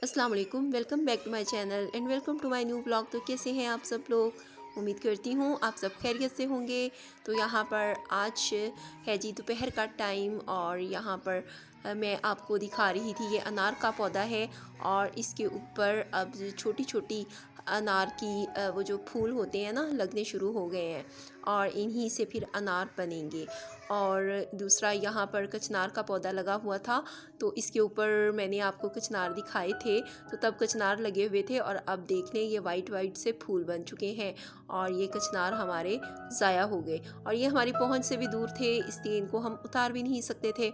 अस्सलाम वालेकुम, welcome back to my channel and welcome to my new blog. तो कैसे हैं आप सब लोग? उम्मीद करती हूँ आप सब खैरियत से होंगे। तो यहाँ पर आज है जी दोपहर का टाइम और यहाँ पर मैं आपको दिखा रही थी ये अनार का पौधा है और इसके ऊपर अब छोटी छोटी अनार की वो जो फूल होते हैं ना लगने शुरू हो गए हैं और इन्हीं से फिर अनार बनेंगे। और दूसरा यहाँ पर कचनार का पौधा लगा हुआ था, तो इसके ऊपर मैंने आपको कचनार दिखाए थे, तो तब कचनार लगे हुए थे और अब देख लें ये वाइट वाइट से फूल बन चुके हैं और ये कचनार हमारे ज़ाया हो गए और ये हमारी पहुंच से भी दूर थे, इसलिए इनको हम उतार भी नहीं सकते थे।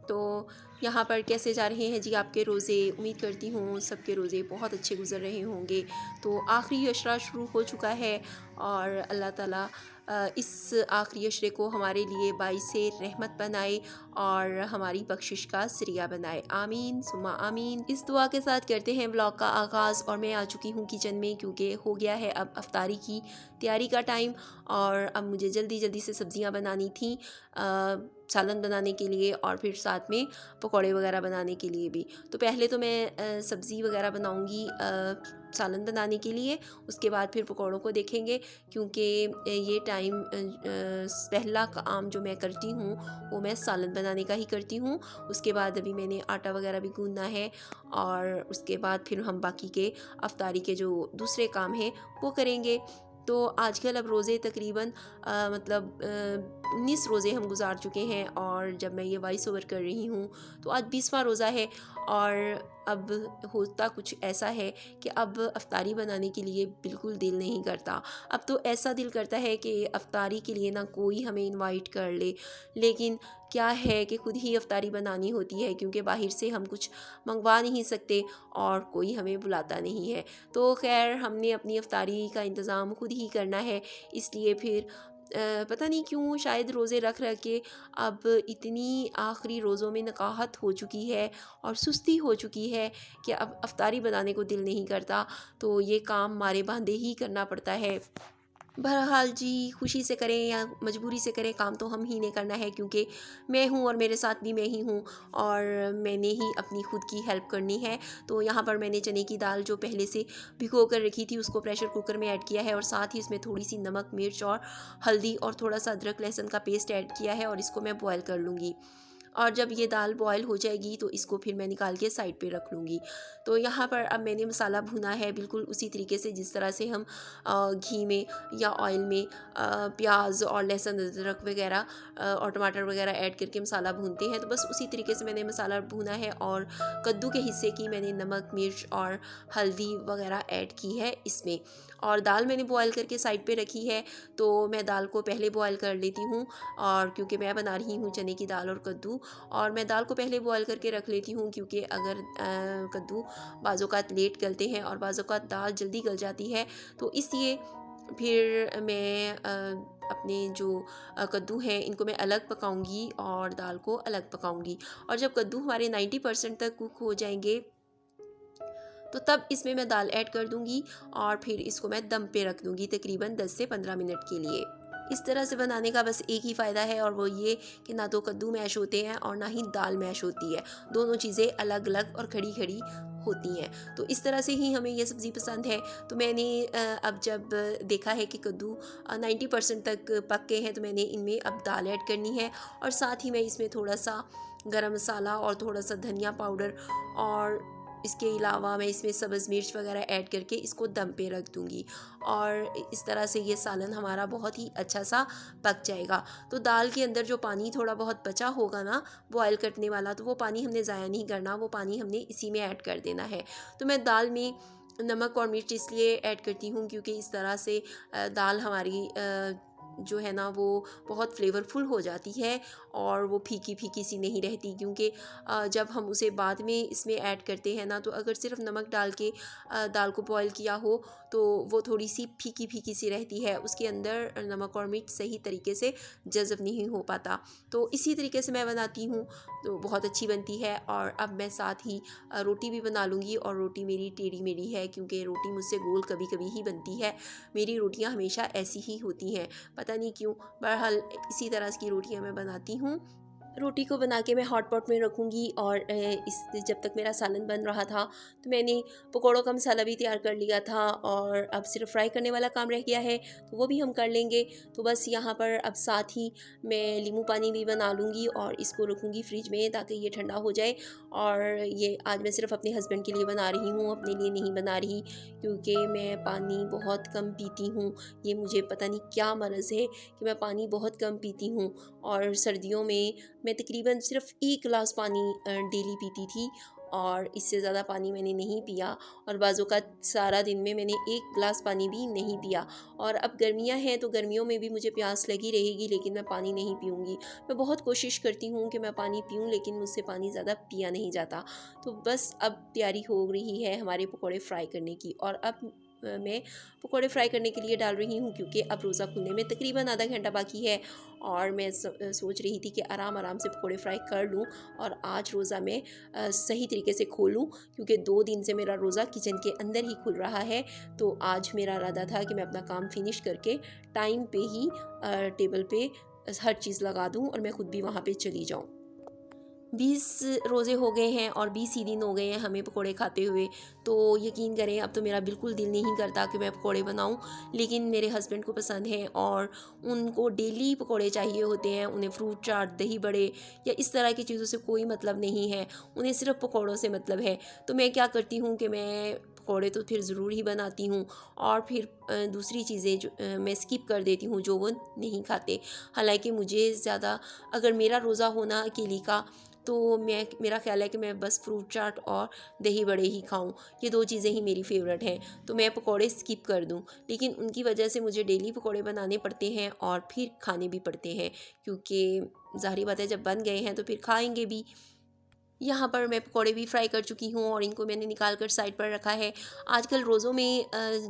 तो यहाँ पर कैसे जा रहे हैं जी आपके रोज़े? उम्मीद करती हूँ सबके रोज़े बहुत अच्छे गुजर रहे होंगे। तो आखिरी अशरा शुरू हो चुका है और अल्लाह ताला इस आखिरी अशरे को हमारे लिए बाइसे रहमत बनाए और हमारी बख्शिश का ज़रिया बनाए। आमीन सुम्मा आमीन। इस दुआ के साथ करते हैं व्लॉग का आगाज़ और मैं आ चुकी हूँ किचन में क्योंकि हो गया है अब अफ्तारी की तैयारी का टाइम और अब मुझे जल्दी जल्दी से सब्ज़ियाँ बनानी थी, सालन बनाने के लिए और फिर साथ में पकौड़े वगैरह बनाने के लिए भी। तो पहले तो मैं सब्ज़ी वगैरह बनाऊंगी सालन बनाने के लिए, उसके बाद फिर पकौड़ों को देखेंगे क्योंकि ये टाइम पहला काम जो मैं करती हूँ वो मैं सालन बनाने का ही करती हूँ। उसके बाद अभी मैंने आटा वगैरह भी गूंदना है और उसके बाद फिर हम बाकी के अफ्तारी के जो दूसरे काम हैं वो करेंगे। तो आजकल अब रोज़े तकरीबन मतलब 19 रोज़े हम गुजार चुके हैं और जब मैं ये वॉइस ओवर कर रही हूँ तो आज 20वां रोज़ा है और अब होता कुछ ऐसा है कि अब अफ्तारी बनाने के लिए बिल्कुल दिल नहीं करता। अब तो ऐसा दिल करता है कि अफ्तारी के लिए ना कोई हमें इनवाइट कर ले, लेकिन क्या है कि खुद ही अफ्तारी बनानी होती है क्योंकि बाहर से हम कुछ मंगवा नहीं सकते और कोई हमें बुलाता नहीं है। तो खैर हमने अपनी अफ्तारी का इंतज़ाम खुद ही करना है, इसलिए फिर पता नहीं क्यों शायद रोज़े रख रख के अब इतनी आखिरी रोज़ों में नकाहत हो चुकी है और सुस्ती हो चुकी है कि अब अफ्तारी बनाने को दिल नहीं करता। तो ये काम मारे बांधे ही करना पड़ता है। बहरहाल जी, खुशी से करें या मजबूरी से करें, काम तो हम ही ने करना है क्योंकि मैं हूँ और मेरे साथ भी मैं ही हूँ और मैंने ही अपनी खुद की हेल्प करनी है। तो यहाँ पर मैंने चने की दाल जो पहले से भिगो कर रखी थी उसको प्रेशर कुकर में ऐड किया है और साथ ही इसमें थोड़ी सी नमक मिर्च और हल्दी और थोड़ा सा अदरक लहसुन का पेस्ट ऐड किया है और इसको मैं बॉयल कर लूँगी। और जब ये दाल बॉयल हो जाएगी तो इसको फिर मैं निकाल के साइड पे रख लूँगी। तो यहाँ पर अब मैंने मसाला भुना है बिल्कुल उसी तरीके से जिस तरह से हम घी में या ऑयल में प्याज और लहसुन अदरक वगैरह और टमाटर वगैरह ऐड करके मसाला भूनते हैं, तो बस उसी तरीके से मैंने मसाला भुना है और कद्दू के हिस्से की मैंने नमक मिर्च और हल्दी वगैरह ऐड की है इसमें। और दाल मैंने बॉयल करके साइड पे रखी है, तो मैं दाल को पहले बॉयल कर लेती हूँ और क्योंकि मैं बना रही हूँ चने की दाल और कद्दू, और मैं दाल को पहले बॉयल करके रख लेती हूँ क्योंकि अगर कद्दू बाज़ात लेट गलते हैं और बाज़ात दाल जल्दी गल जाती है, तो इसलिए फिर मैं अपने जो कद्दू हैं इनको मैं अलग पकाऊंगी और दाल को अलग पकाऊंगी। और जब कद्दू हमारे 90% तक कुक हो जाएंगे तो तब इसमें मैं दाल ऐड कर दूंगी और फिर इसको मैं दम पे रख दूंगी तकरीबन 10 से 15 मिनट के लिए। इस तरह से बनाने का बस एक ही फ़ायदा है और वो ये कि ना तो कद्दू मैश होते हैं और ना ही दाल मैश होती है, दोनों चीज़ें अलग अलग और खड़ी खड़ी होती हैं। तो इस तरह से ही हमें ये सब्ज़ी पसंद है। तो मैंने अब जब देखा है कि कद्दू 90% तक पक गए हैं तो मैंने इनमें अब दाल ऐड करनी है और साथ ही मैं इसमें थोड़ा सा गरम मसाला और थोड़ा सा धनिया पाउडर और इसके अलावा मैं इसमें सब्ज़ मिर्च वगैरह ऐड करके इसको दम पे रख दूँगी और इस तरह से ये सालन हमारा बहुत ही अच्छा सा पक जाएगा। तो दाल के अंदर जो पानी थोड़ा बहुत बचा होगा ना बॉयल करने वाला, तो वो पानी हमने ज़ाया नहीं करना, वो पानी हमने इसी में ऐड कर देना है। तो मैं दाल में नमक और मिर्च इसलिए ऐड करती हूँ क्योंकि इस तरह से दाल हमारी जो है ना वो बहुत फ्लेवरफुल हो जाती है और वो फीकी फीकी सी नहीं रहती, क्योंकि जब हम उसे बाद में इसमें ऐड करते हैं ना, तो अगर सिर्फ नमक डाल के दाल को बॉयल किया हो तो वो थोड़ी सी फीकी फीकी सी रहती है, उसके अंदर नमक और मिर्च सही तरीके से जज़ब नहीं हो पाता। तो इसी तरीके से मैं बनाती हूँ तो बहुत अच्छी बनती है। और अब मैं साथ ही रोटी भी बना लूँगी और रोटी मेरी टेढ़ी मेढ़ी है क्योंकि रोटी मुझसे गोल कभी कभी ही बनती है, मेरी रोटियाँ हमेशा ऐसी ही होती हैं, पता नहीं क्यों। बहरहाल इसी तरह की रोटियां मैं बनाती हूँ रोटी को बना के मैं हॉट पॉट में रखूँगी और इस जब तक मेरा सालन बन रहा था तो मैंने पकौड़ों का मसाला भी तैयार कर लिया था और अब सिर्फ फ्राई करने वाला काम रह गया है, तो वो भी हम कर लेंगे। तो बस यहाँ पर अब साथ ही मैं नींबू पानी भी बना लूँगी और इसको रखूँगी फ्रिज में ताकि ये ठंडा हो जाए। और ये आज मैं सिर्फ अपने हस्बैंड के लिए बना रही हूँ, अपने लिए नहीं बना रही, क्योंकि मैं पानी बहुत कम पीती हूँ। ये मुझे पता नहीं क्या मर्ज़ है कि मैं पानी बहुत कम पीती हूँ और सर्दियों में मैं तकरीबन सिर्फ 1 गिलास पानी डेली पीती थी और इससे ज़्यादा पानी मैंने नहीं पिया। और बाज़ों का सारा दिन में मैंने 1 गिलास पानी भी नहीं पिया। और अब गर्मियाँ हैं तो गर्मियों में भी मुझे प्यास लगी रहेगी, लेकिन मैं पानी नहीं पीऊँगी। मैं बहुत कोशिश करती हूँ कि मैं पानी पीऊँ, लेकिन मुझसे पानी ज़्यादा पिया नहीं जाता। तो बस अब तैयारी हो रही है हमारे पकौड़े फ्राई करने की। और अब मैं पकौड़े फ्राई करने के लिए डाल रही हूँ, क्योंकि अब रोज़ा खुलने में तकरीबन आधा घंटा बाकी है और मैं सोच रही थी कि आराम आराम से पकौड़े फ्राई कर लूँ और आज रोज़ा मैं सही तरीके से खोलूँ, क्योंकि 2 दिन से मेरा रोज़ा किचन के अंदर ही खुल रहा है। तो आज मेरा इरादा था कि मैं अपना काम फिनिश करके टाइम पे ही टेबल पे हर चीज़ लगा दूँ और मैं खुद भी वहाँ पे चली जाऊँ। 20 रोज़े हो गए हैं और 20 ही दिन हो गए हैं हमें पकोड़े खाते हुए। तो यकीन करें अब तो मेरा बिल्कुल दिल नहीं करता कि मैं पकोड़े बनाऊं, लेकिन मेरे हस्बैंड को पसंद है और उनको डेली पकोड़े चाहिए होते हैं। उन्हें फ्रूट चाट, दही बड़े या इस तरह की चीज़ों से कोई मतलब नहीं है, उन्हें सिर्फ पकोड़ों से मतलब है। तो मैं क्या करती हूँ कि मैं पकोड़े तो फिर ज़रूर ही बनाती हूँ और फिर दूसरी चीज़ें जो मैं स्किप कर देती हूँ जो वो नहीं खाते। हालांकि मुझे ज़्यादा, अगर मेरा रोज़ा होना अकेली का, तो मेरा ख़्याल है कि मैं बस फ्रूट चाट और दही बड़े ही खाऊं। ये 2 चीज़ें ही मेरी फ़ेवरेट हैं, तो मैं पकोड़े स्किप कर दूं। लेकिन उनकी वजह से मुझे डेली पकोड़े बनाने पड़ते हैं और फिर खाने भी पड़ते हैं, क्योंकि ज़ाहिर बात है जब बन गए हैं तो फिर खाएंगे भी। यहाँ पर मैं पकोड़े भी फ्राई कर चुकी हूँ और इनको मैंने निकाल कर साइड पर रखा है। आजकल रोज़ों में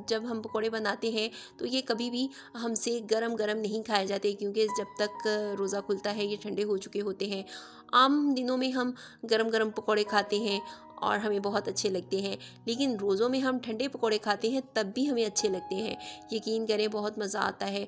जब हम पकोड़े बनाते हैं तो ये कभी भी हमसे गरम-गरम नहीं खाए जाते, क्योंकि जब तक रोज़ा खुलता है ये ठंडे हो चुके होते हैं। आम दिनों में हम गरम-गरम पकोड़े खाते हैं और हमें बहुत अच्छे लगते हैं, लेकिन रोज़ों में हम ठंडे पकोड़े खाते हैं तब भी हमें अच्छे लगते हैं। यकीन करें बहुत मज़ा आता है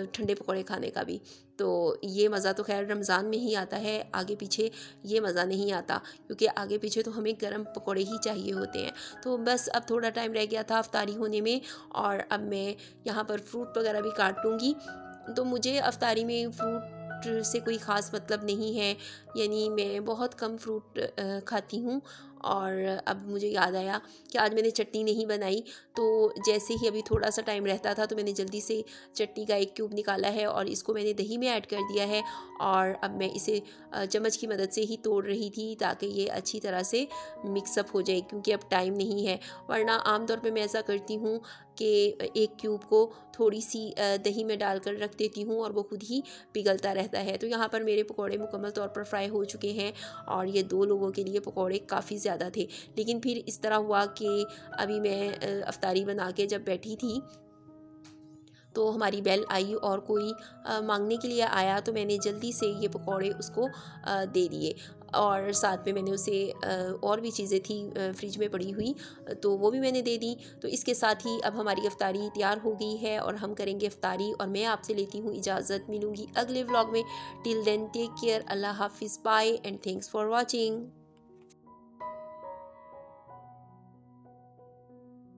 ठंडे पकोड़े खाने का भी। तो ये मज़ा तो ख़ैर रमज़ान में ही आता है, आगे पीछे ये मज़ा नहीं आता, क्योंकि आगे पीछे तो हमें गरम पकोड़े ही चाहिए होते हैं। तो बस अब थोड़ा टाइम रह गया था अफ्तारी होने में और अब मैं यहाँ पर फ्रूट वगैरह भी काट लूँगी। तो मुझे अफ्तारी में फ्रूट से कोई ख़ास मतलब नहीं है, यानी मैं बहुत कम फ्रूट खाती हूँ। और अब मुझे याद आया कि आज मैंने चटनी नहीं बनाई, तो जैसे ही अभी थोड़ा सा टाइम रहता था तो मैंने जल्दी से चटनी का 1 क्यूब निकाला है और इसको मैंने दही में ऐड कर दिया है। और अब मैं इसे चम्मच की मदद से ही तोड़ रही थी ताकि ये अच्छी तरह से मिक्सअप हो जाए, क्योंकि अब टाइम नहीं है। वरना आमतौर पे मैं ऐसा करती हूँ कि 1 क्यूब को थोड़ी सी दही में डालकर रख देती हूँ और वो खुद ही पिघलता रहता है। तो यहाँ पर मेरे पकोड़े मुकम्मल तौर पर फ्राई हो चुके हैं और ये 2 लोगों के लिए पकोड़े काफ़ी ज़्यादा थे। लेकिन फिर इस तरह हुआ कि अभी मैं अफ्तारी बना के जब बैठी थी तो हमारी बेल आई और कोई मांगने के लिए आया, तो मैंने जल्दी से ये पकोड़े उसको दे दिए। और साथ में मैंने उसे और भी चीज़ें थी फ्रिज में पड़ी हुई, तो वो भी मैंने दे दी। तो इसके साथ ही अब हमारी इफ्तारी तैयार हो गई है और हम करेंगे इफ्तारी और मैं आपसे लेती हूँ इजाज़त। मिलूँगी अगले व्लॉग में। टिल देन टेक केयर, अल्लाह हाफिज़, bye and thanks for watching.